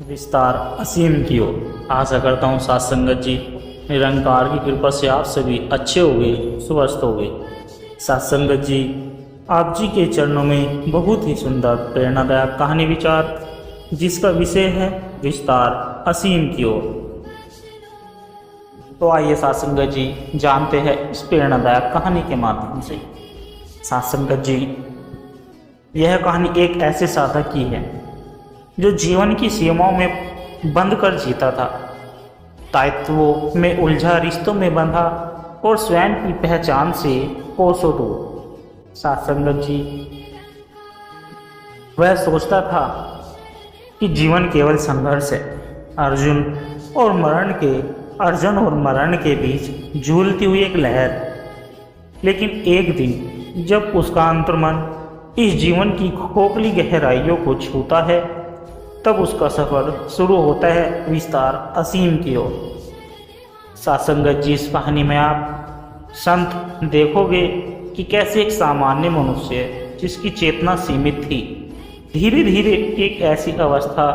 विस्तार असीम की ओर। आशा करता हूँ साथ संगत जी निरंकार की कृपा से आप सभी अच्छे हो गए, स्वस्थ हो गए। साथ संगत जी, आप जी के चरणों में बहुत ही सुंदर प्रेरणादायक कहानी विचार, जिसका विषय है विस्तार असीम की ओर। तो आइए साथ संगत जी जानते हैं इस प्रेरणादायक कहानी के माध्यम से। साथ संगत जी, यह कहानी एक ऐसे साधक की है जो जीवन की सीमाओं में बंद कर जीता था, दायित्वों में उलझा, रिश्तों में बंधा और स्वयं की पहचान से कोसों दूर। साथ संगत जी, वह सोचता था कि जीवन केवल संघर्ष है, अर्जुन और मरण के बीच झूलती हुई एक लहर। लेकिन एक दिन जब उसका अंतर्मन इस जीवन की खोखली गहराइयों को छूता है, तब उसका सफर शुरू होता है विस्तार असीम की ओर। साथ संगत जी, इस कहानी में आप संत देखोगे कि कैसे एक सामान्य मनुष्य जिसकी चेतना सीमित थी, धीरे धीरे एक ऐसी अवस्था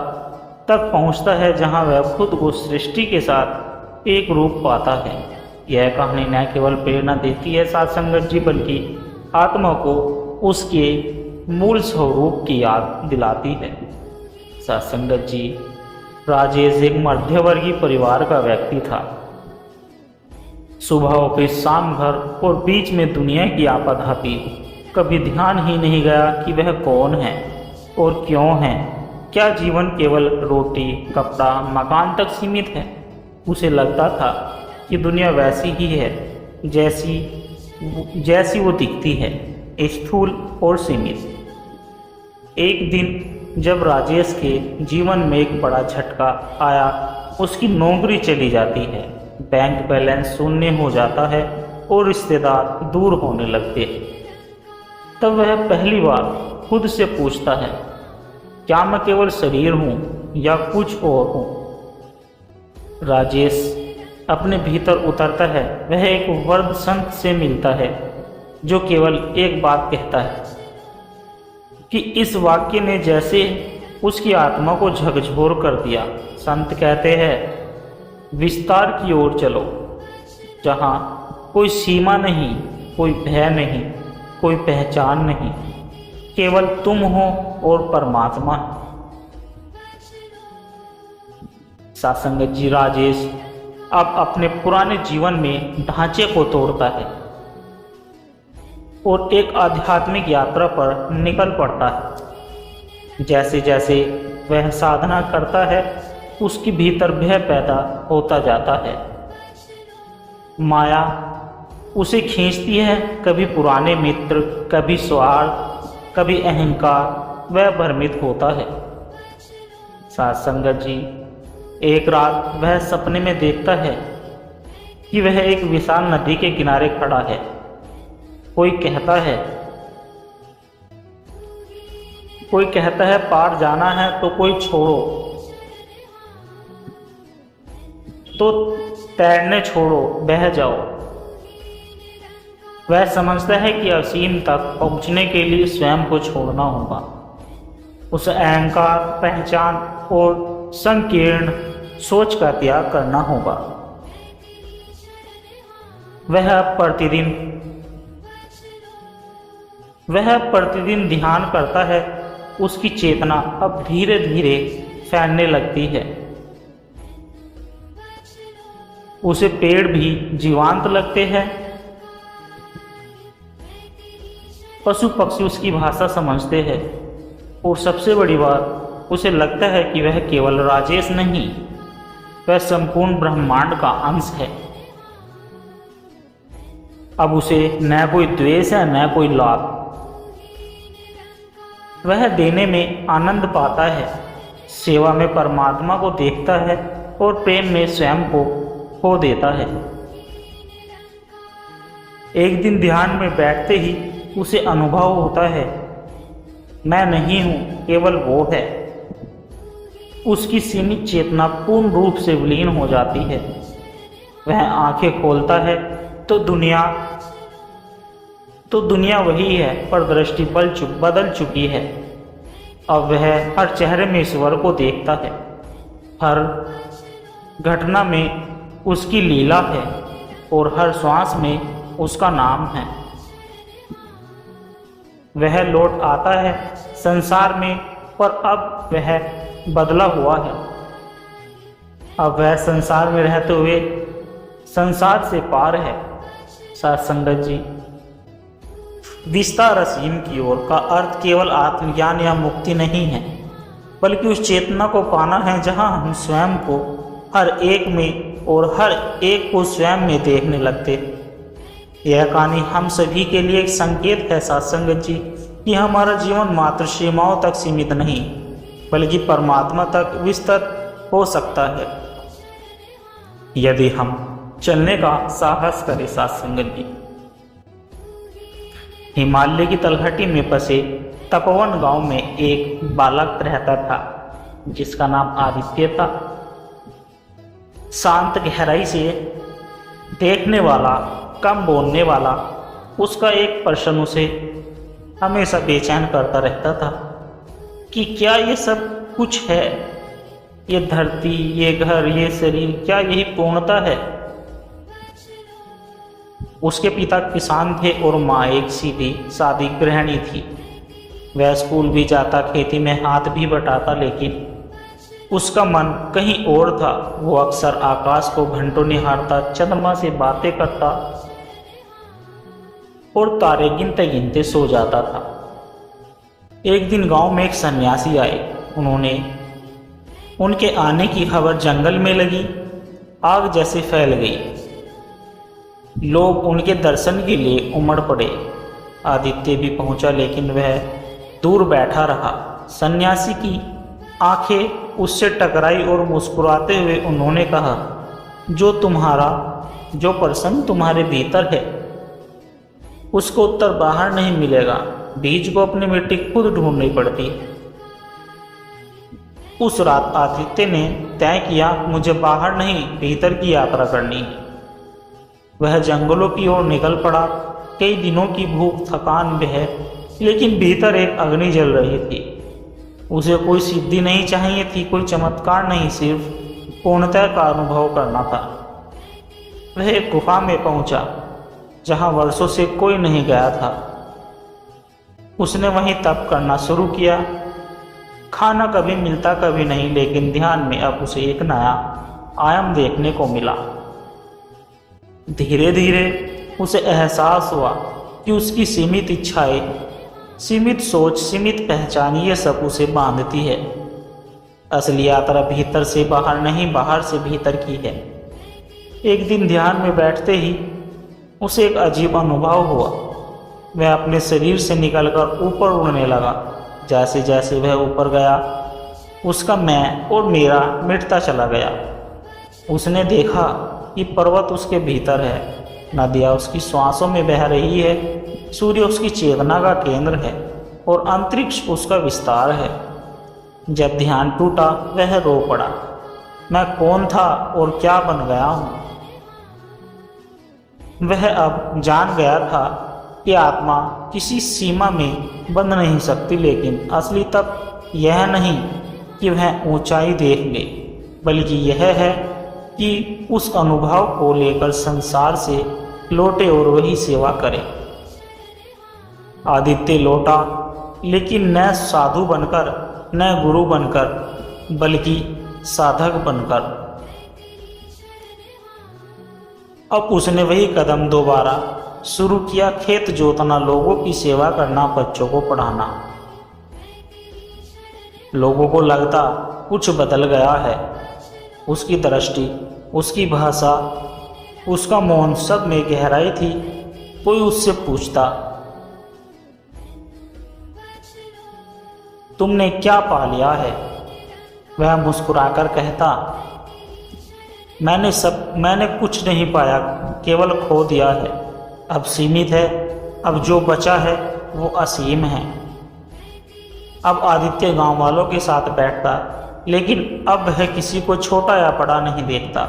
तक पहुंचता है जहां वह खुद को सृष्टि के साथ एक रूप पाता है। यह कहानी न केवल प्रेरणा देती है साथ संगत जी, बल्कि आत्मा को उसके मूल स्वरूप की याद दिलाती है। साथ संगत जी, राजेश एक मध्यवर्गीय परिवार का व्यक्ति था। सुबह ऑफिस, शाम घर और बीच में दुनिया की आपाधापी। कभी ध्यान ही नहीं गया कि वह कौन है और क्यों है। क्या जीवन केवल रोटी, कपड़ा, मकान तक सीमित है? उसे लगता था कि दुनिया वैसी ही है जैसी वो दिखती है, स्थूल और सीमित। एक दिन जब राजेश के जीवन में एक बड़ा झटका आया, उसकी नौकरी चली जाती है, बैंक बैलेंस शून्य हो जाता है और रिश्तेदार दूर होने लगते हैं। तब वह पहली बार खुद से पूछता है, क्या मैं केवल शरीर हूँ या कुछ और हूँ? राजेश अपने भीतर उतरता है। वह एक वृद्ध संत से मिलता है जो केवल एक बात कहता है कि इस वाक्य ने जैसे उसकी आत्मा को झकझोर कर दिया। संत कहते हैं, विस्तार की ओर चलो, जहाँ कोई सीमा नहीं, कोई भय नहीं, कोई पहचान नहीं, केवल तुम हो और परमात्मा। साथ संगत जी, राजेश अब अपने पुराने जीवन में ढांचे को तोड़ता है और एक आध्यात्मिक यात्रा पर निकल पड़ता है। जैसे जैसे वह साधना करता है, उसके भीतर भय पैदा होता जाता है। माया उसे खींचती है, कभी पुराने मित्र, कभी स्वार्थ, कभी अहंकार। वह भ्रमित होता है। साथ संगत जी, एक रात वह सपने में देखता है कि वह एक विशाल नदी के किनारे खड़ा है। कोई कहता है पार जाना है, तो कोई छोड़ो, तो तैरने छोड़ो, बह जाओ। वह समझता है कि असीम तक पहुंचने के लिए स्वयं को छोड़ना होगा। उस अहंकार, पहचान और संकीर्ण सोच का त्याग करना होगा। वह प्रतिदिन ध्यान करता है। उसकी चेतना अब धीरे धीरे फैलने लगती है। उसे पेड़ भी जीवंत लगते हैं, पशु पक्षी उसकी भाषा समझते हैं, और सबसे बड़ी बात, उसे लगता है कि वह केवल राजेश नहीं, वह संपूर्ण ब्रह्मांड का अंश है। अब उसे न कोई द्वेष है, न कोई लाभ। वह देने में आनंद पाता है, सेवा में परमात्मा को देखता है और प्रेम में स्वयं को खो देता है। एक दिन ध्यान में बैठते ही उसे अनुभव होता है, मैं नहीं हूँ, केवल वो है। उसकी सीमित चेतना पूर्ण रूप से विलीन हो जाती है। वह आंखें खोलता है तो दुनिया वही है, पर दृष्टि बदल चुकी है। अब वह हर चेहरे में ईश्वर को देखता है। हर घटना में उसकी लीला है और हर श्वास में उसका नाम है। वह लौट आता है संसार में, पर अब वह बदला हुआ है। अब वह संसार में रहते हुए संसार से पार है। साथ संगत जी, विस्तार असीम की ओर का अर्थ केवल आत्मज्ञान या मुक्ति नहीं है, बल्कि उस चेतना को पाना है जहां हम स्वयं को हर एक में और हर एक को स्वयं में देखने लगते। यह कहानी हम सभी के लिए एक संकेत है साथ संगत जी, कि हमारा जीवन मात्र सीमाओं तक सीमित नहीं, बल्कि परमात्मा तक विस्तृत हो सकता है, यदि हम चलने का साहस करें। साथ संगत जी, हिमालय की तलहटी में बसे तपोवन गांव में एक बालक रहता था, जिसका नाम आदित्य था। शांत, गहराई से देखने वाला, कम बोलने वाला। उसका एक प्रश्न उसे हमेशा बेचैन करता रहता था कि क्या ये सब कुछ है? ये धरती, ये घर, ये शरीर, क्या यही पूर्णता है? उसके पिता किसान थे और माँ एक सीधी सादी गृहिणी थी। वह स्कूल भी जाता, खेती में हाथ भी बटाता, लेकिन उसका मन कहीं और था। वो अक्सर आकाश को घंटों निहारता, चंद्रमा से बातें करता और तारे गिनते गिनते सो जाता था। एक दिन गांव में एक सन्यासी आए। उनके आने की खबर जंगल में लगी, आग जैसे फैल गई। लोग उनके दर्शन के लिए उमड़ पड़े। आदित्य भी पहुंचा, लेकिन वह दूर बैठा रहा। सन्यासी की आंखें उससे टकराई और मुस्कुराते हुए उन्होंने कहा, जो प्रश्न तुम्हारे भीतर है, उसको उत्तर बाहर नहीं मिलेगा। बीज को अपनी मिट्टी खुद ढूंढनी पड़ती है। उस रात आदित्य ने तय किया, मुझे बाहर नहीं, भीतर की यात्रा करनी है। वह जंगलों की ओर निकल पड़ा। कई दिनों की भूख, थकान वह, लेकिन भीतर एक अग्नि जल रही थी। उसे कोई सिद्धि नहीं चाहिए थी, कोई चमत्कार नहीं, सिर्फ पूर्णता का अनुभव करना था। वह एक गुफा में पहुंचा जहां वर्षों से कोई नहीं गया था। उसने वहीं तप करना शुरू किया। खाना कभी मिलता कभी नहीं, लेकिन ध्यान में अब उसे एक नया आयाम देखने को मिला। धीरे धीरे उसे एहसास हुआ कि उसकी सीमित इच्छाएं, सीमित सोच, सीमित पहचान, ये सब उसे बांधती है। असली यात्रा भीतर से बाहर नहीं, बाहर से भीतर की है। एक दिन ध्यान में बैठते ही उसे एक अजीब अनुभव हुआ। वह अपने शरीर से निकलकर ऊपर उड़ने लगा। जैसे जैसे वह ऊपर गया, उसका मैं और मेरा मिटता चला गया। उसने देखा कि पर्वत उसके भीतर है, नदियाँ उसकी श्वासों में बह रही है, सूर्य उसकी चेतना का केंद्र है और अंतरिक्ष उसका विस्तार है। जब ध्यान टूटा, वह रो पड़ा। मैं कौन था और क्या बन गया हूँ? वह अब जान गया था कि आत्मा किसी सीमा में बंध नहीं सकती, लेकिन असली तप यह नहीं कि वह ऊंचाई देख ले, बल्कि यह है कि उस अनुभव को लेकर संसार से लौटे और वही सेवा करे। आदित्य लौटा, लेकिन न साधु बनकर, न गुरु बनकर, बल्कि साधक बनकर। अब उसने वही कदम दोबारा शुरू किया, खेत जोतना, लोगों की सेवा करना, बच्चों को पढ़ाना। लोगों को लगता कुछ बदल गया है। उसकी दृष्टि, उसकी भाषा, उसका मौन, सब में गहराई थी। कोई उससे पूछता, तुमने क्या पा लिया है? वह मुस्कुराकर कहता, मैंने कुछ नहीं पाया, केवल खो दिया है। अब सीमित है, अब जो बचा है वो असीम है। अब आदित्य गांव वालों के साथ बैठता, लेकिन अब वह किसी को छोटा या बड़ा नहीं देखता।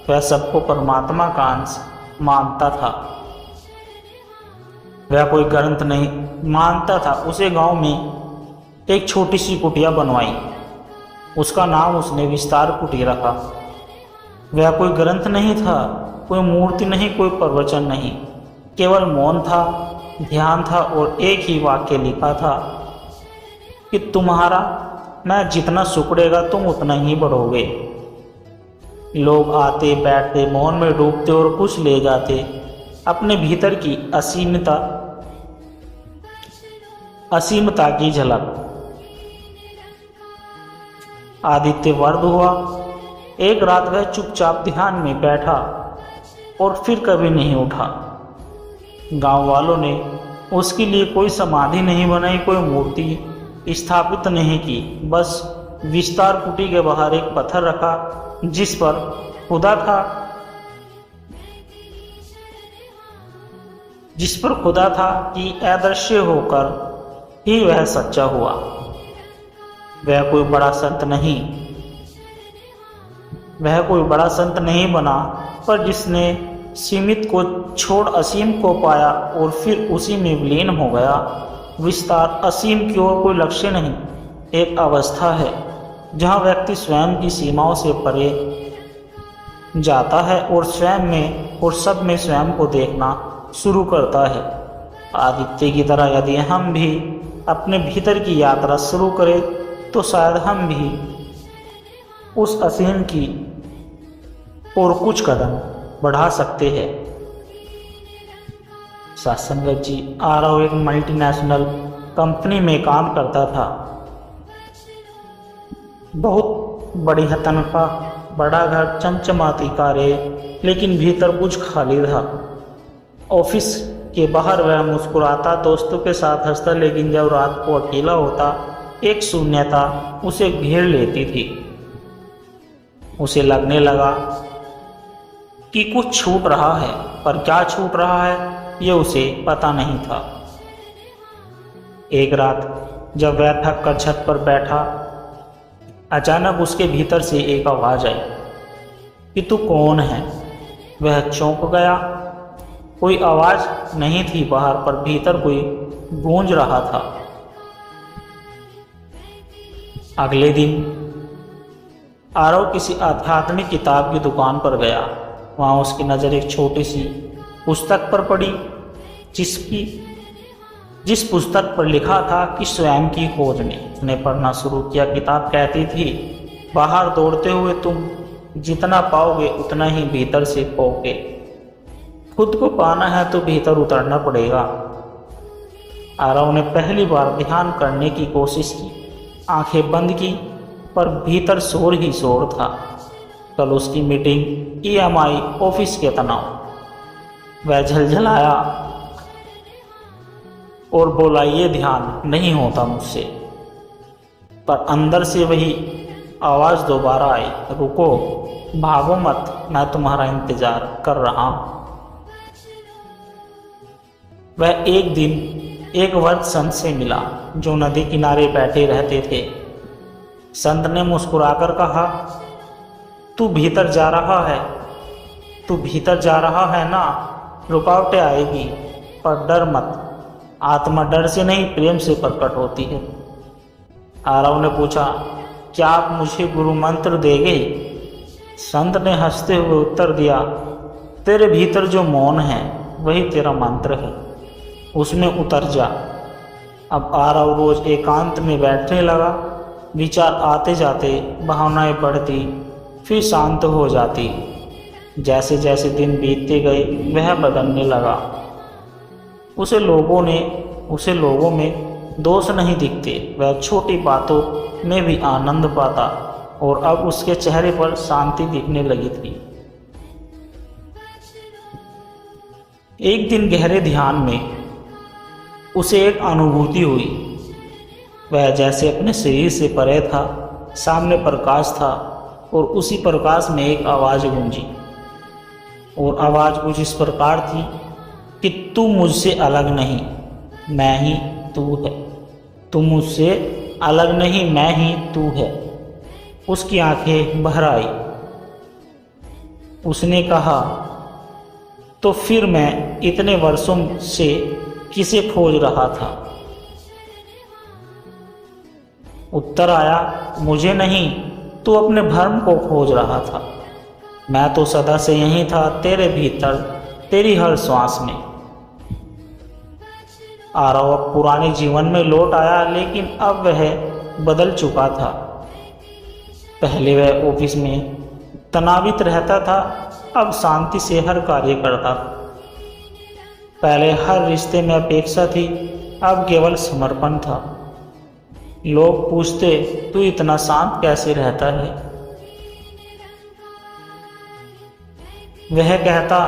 वह सबको परमात्मा का अंश मानता था। वह कोई ग्रंथ नहीं मानता था। उसे गांव में एक छोटी सी कुटिया बनवाई, उसका नाम उसने विस्तार कुटी रखा। वह कोई ग्रंथ नहीं था, कोई मूर्ति नहीं, कोई प्रवचन नहीं, केवल मौन था, ध्यान था और एक ही वाक्य लिखा था कि तुम्हारा मैं जितना सुकड़ेगा तुम उतना ही बढ़ोगे। लोग आते बैठते मौन में डूबते और कुछ ले जाते अपने भीतर की असीमता की झलक। आदित्य वर्द हुआ। एक रात वह चुपचाप ध्यान में बैठा और फिर कभी नहीं उठा। गांव वालों ने उसके लिए कोई समाधि नहीं बनाई, कोई मूर्ति स्थापित नहीं की, बस विस्तार कुटी के बाहर एक पत्थर रखा जिस पर खुदा था कि अदृश्य होकर ही वह सच्चा हुआ। वह कोई बड़ा संत नहीं बना, पर जिसने सीमित को छोड़ असीम को पाया और फिर उसी में विलीन हो गया। विस्तार असीम की ओर कोई लक्ष्य नहीं, एक अवस्था है जहाँ व्यक्ति स्वयं की सीमाओं से परे जाता है और स्वयं में और सब में स्वयं को देखना शुरू करता है। आदित्य की तरह यदि हम भी अपने भीतर की यात्रा शुरू करें तो शायद हम भी उस असीम की और कुछ कदम बढ़ा सकते हैं। सत्संगत जी आरव एक मल्टीनेशनल कंपनी में काम करता था। बहुत बढ़िया तनख्वाह, बड़ा घर, चमचमाती कारें, लेकिन भीतर कुछ खाली था। ऑफिस के बाहर वह मुस्कुराता, दोस्तों के साथ हंसता, लेकिन जब रात को अकेला होता एक शून्यता उसे घेर लेती थी। उसे लगने लगा कि कुछ छूट रहा है, पर क्या छूट रहा है ये उसे पता नहीं था। एक रात जब वह थक कर छत पर बैठा, अचानक उसके भीतर से एक आवाज़ आई कि तू कौन है। वह चौंक गया। कोई आवाज़ नहीं थी बाहर, पर भीतर कोई गूंज रहा था। अगले दिन आरव किसी आध्यात्मिक किताब की दुकान पर गया। वहाँ उसकी नज़र एक छोटी सी पुस्तक पर पड़ी, जिस पुस्तक पर लिखा था कि स्वयं की खोज में। उसने पढ़ना शुरू किया। किताब कहती थी, बाहर दौड़ते हुए तुम जितना पाओगे उतना ही भीतर से पाओगे। खुद को पाना है तो भीतर उतरना पड़ेगा। आरव ने पहली बार ध्यान करने की कोशिश की। आंखें बंद की, पर भीतर शोर ही शोर था। कल उसकी मीटिंग, EMI, ऑफिस के तनाव। वह झलझलाया और बोला, ये ध्यान नहीं होता मुझसे। पर अंदर से वही आवाज़ दोबारा आई, रुको, भागो मत, मैं तुम्हारा इंतजार कर रहा हूं। वह एक दिन एक वृद्ध संत से मिला जो नदी किनारे बैठे रहते थे। संत ने मुस्कुराकर कहा, तू भीतर जा रहा है ना। रुकावटें आएगी, पर डर मत। आत्मा डर से नहीं, प्रेम से प्रकट होती है। आरव ने पूछा, क्या आप मुझे गुरु मंत्र देंगे? संत ने हंसते हुए उत्तर दिया, तेरे भीतर जो मौन है वही तेरा मंत्र है, उसमें उतर जा। अब आरव रोज एकांत में बैठने लगा। विचार आते जाते, भावनाएं बढ़ती, फिर शांत हो जाती। जैसे जैसे दिन बीतते गए वह बदलने लगा। उसे लोगों में दोष नहीं दिखते। वह छोटी बातों में भी आनंद पाता और अब उसके चेहरे पर शांति दिखने लगी थी। एक दिन गहरे ध्यान में उसे एक अनुभूति हुई। वह जैसे अपने शरीर से परे था, सामने प्रकाश था और उसी प्रकाश में एक आवाज़ गूंजी। और आवाज़ कुछ इस प्रकार थी कि तू मुझसे अलग नहीं, मैं ही तू है। तू मुझसे अलग नहीं, मैं ही तू है। उसकी आंखें भर आई। उसने कहा, तो फिर मैं इतने वर्षों से किसे खोज रहा था? उत्तर आया, मुझे नहीं, तू अपने भ्रम को खोज रहा था। मैं तो सदा से यहीं था, तेरे भीतर, तेरी हर श्वास में। आरव अब पुराने जीवन में लौट आया, लेकिन अब वह बदल चुका था। पहले वह ऑफिस में तनावित रहता था, अब शांति से हर कार्य करता। पहले हर रिश्ते में अपेक्षा थी, अब केवल समर्पण था। लोग पूछते, तू इतना शांत कैसे रहता है? वह कहता,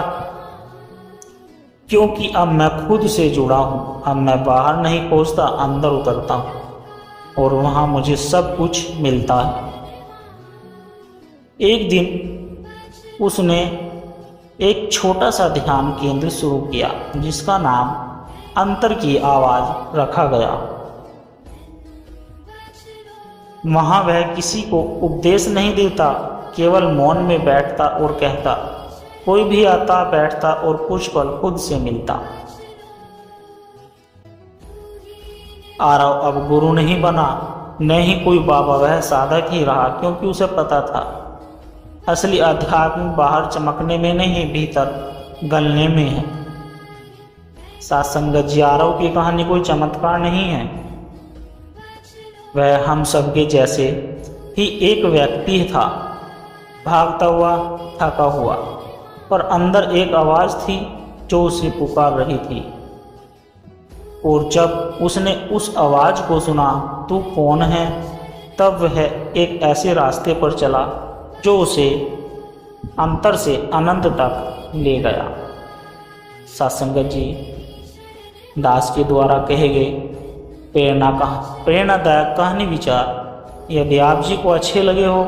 क्योंकि अब मैं खुद से जुड़ा हूं। अब मैं बाहर नहीं खोजता, अंदर उतरता हूं और वहां मुझे सब कुछ मिलता है। एक दिन उसने एक छोटा सा ध्यान केंद्र शुरू किया, जिसका नाम अंतर की आवाज रखा गया। वहां वह किसी को उपदेश नहीं देता, केवल मौन में बैठता और कहता, कोई भी आता बैठता और कुछ पल खुद से मिलता। आरव अब गुरु नहीं बना, न ही कोई बाबा, वह साधक ही रहा, क्योंकि उसे पता था असली अध्यात्म बाहर चमकने में नहीं, भीतर गलने में है। सत्संग जी, आरव की कहानी कोई चमत्कार नहीं है। वह हम सबके जैसे ही एक व्यक्ति था, भागता हुआ, थका हुआ, पर अंदर एक आवाज थी जो उसे पुकार रही थी। और जब उसने उस आवाज को सुना, तू कौन है, तब वह एक ऐसे रास्ते पर चला जो उसे अंतर से अनंत तक ले गया। सत्संग जी दास के द्वारा कहे गए प्रेरणादायक कहानी विचार यदि आप जी को अच्छे लगे हो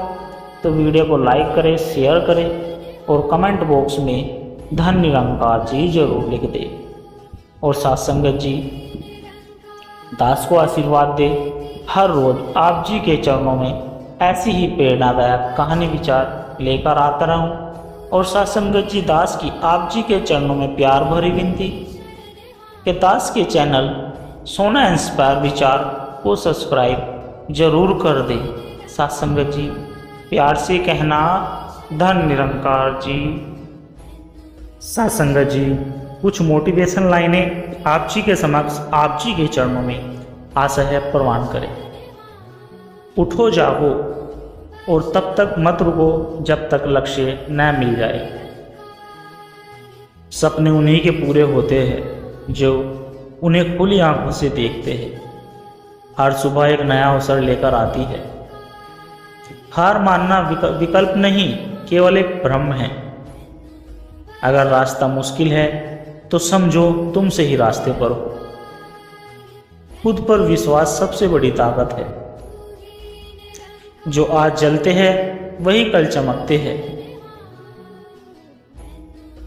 तो वीडियो को लाइक करें, शेयर करें और कमेंट बॉक्स में धन निरंकार जी जरूर लिख दें। और सत्संग जी दास को आशीर्वाद दे, हर रोज आप जी के चरणों में ऐसी ही प्रेरणादायक कहानी विचार लेकर आता रहूं। और सत्संगत जी दास की आप जी के चरणों में प्यार भरी विनती कि दास के चैनल सोना इंस्पायर विचार को सब्सक्राइब जरूर कर दें। सत्संगत जी प्यार से कहना, धन निरंकार जी। सत्संगत जी कुछ मोटिवेशन लाइनें आप जी के समक्ष, आप जी के चरणों में आशा है प्रवान करें। उठो जागो और तब तक मत रुको जब तक लक्ष्य न मिल जाए। सपने उन्हीं के पूरे होते हैं जो उन्हें खुली आंखों से देखते हैं। हर सुबह एक नया अवसर लेकर आती है। हार मानना विकल्प नहीं, केवल एक भ्रम है। अगर रास्ता मुश्किल है तो समझो तुम सही रास्ते पर हो। खुद पर विश्वास सबसे बड़ी ताकत है। जो आज जलते हैं वही कल चमकते हैं।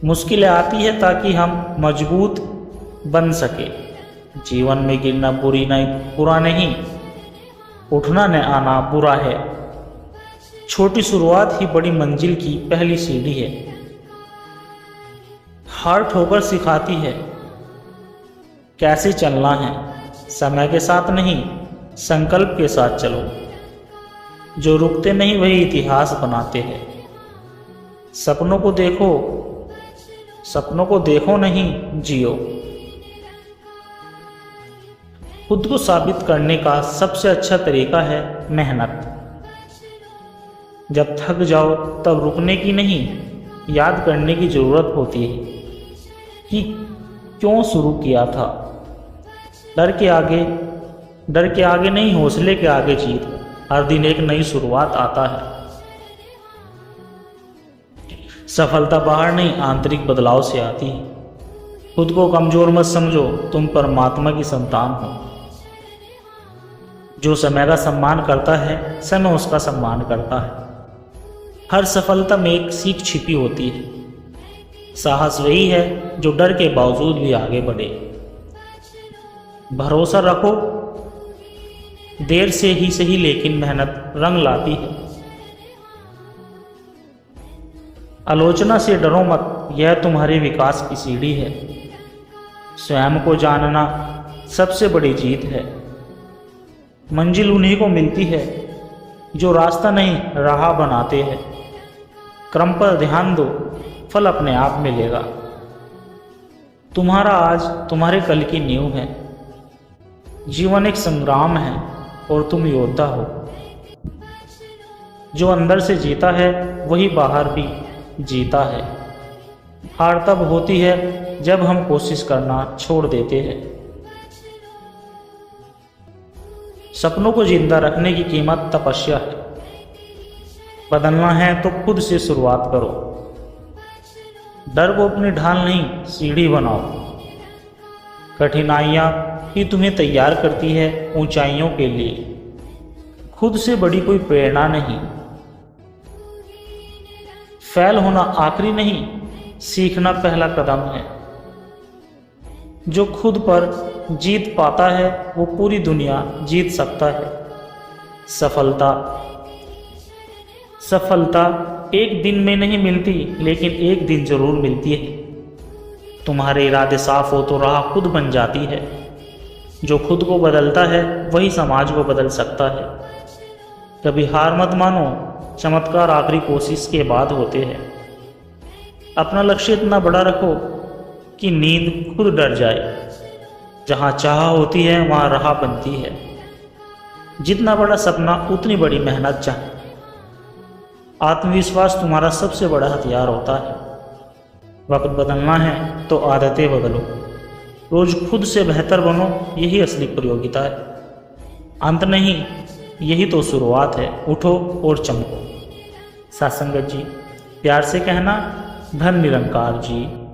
मुश्किलें आती है ताकि हम मजबूत बन सके। जीवन में गिरना बुरा नहीं, उठना न आना बुरा है। छोटी शुरुआत ही बड़ी मंजिल की पहली सीढ़ी है। हार ठोकर सिखाती है कैसे चलना है। समय के साथ नहीं, संकल्प के साथ चलो। जो रुकते नहीं वही इतिहास बनाते हैं। सपनों को देखो नहीं, जियो। खुद को साबित करने का सबसे अच्छा तरीका है मेहनत। जब थक जाओ तब रुकने की नहीं, याद करने की जरूरत होती है कि क्यों शुरू किया था। डर के आगे नहीं, हौसले के आगे जीत। हर दिन एक नई शुरुआत आता है। सफलता बाहर नहीं, आंतरिक बदलाव से आती है। खुद को कमजोर मत समझो, तुम परमात्मा की संतान हो। जो समय का सम्मान करता है, समय उसका सम्मान करता है। हर सफलता में एक सीख छिपी होती है। साहस वही है जो डर के बावजूद भी आगे बढ़े। भरोसा रखो, देर से ही सही लेकिन मेहनत रंग लाती है। आलोचना से डरो मत, यह तुम्हारे विकास की सीढ़ी है। स्वयं को जानना सबसे बड़ी जीत है। मंजिल उन्हीं को मिलती है जो रास्ता नहीं राह बनाते हैं। क्रम पर ध्यान दो, फल अपने आप मिलेगा। तुम्हारा आज तुम्हारे कल की नींव है। जीवन एक संग्राम है और तुम योद्धा हो। जो अंदर से जीता है वही बाहर भी जीता है। हार तब होती है जब हम कोशिश करना छोड़ देते हैं। सपनों को जिंदा रखने की कीमत तपस्या है। बदलना है तो खुद से शुरुआत करो। डर को अपनी ढाल नहीं सीढ़ी बनाओ। कठिनाइयाँ ही तुम्हें तैयार करती है ऊंचाइयों के लिए, खुद से बड़ी कोई प्रेरणा नहीं। फेल होना आखिरी नहीं, सीखना पहला कदम है। जो खुद पर जीत पाता है वो पूरी दुनिया जीत सकता है। सफलता एक दिन में नहीं मिलती, लेकिन एक दिन जरूर मिलती है। तुम्हारे इरादे साफ हो तो राह खुद बन जाती है। जो खुद को बदलता है वही समाज को बदल सकता है। कभी हार मत मानो, चमत्कार आखिरी कोशिश के बाद होते हैं। अपना लक्ष्य इतना बड़ा रखो कि नींद खुद डर जाए। जहाँ चाह होती है वहाँ राह बनती है। जितना बड़ा सपना उतनी बड़ी मेहनत चाहिए। आत्मविश्वास तुम्हारा सबसे बड़ा हथियार होता है। वक्त बदलना है तो आदतें बदलो। रोज खुद से बेहतर बनो, यही असली प्रतियोगिता है। अंत नहीं, यही तो शुरुआत है। उठो और चमको। सत्संगत जी, प्यार से कहना, धन निरंकार जी।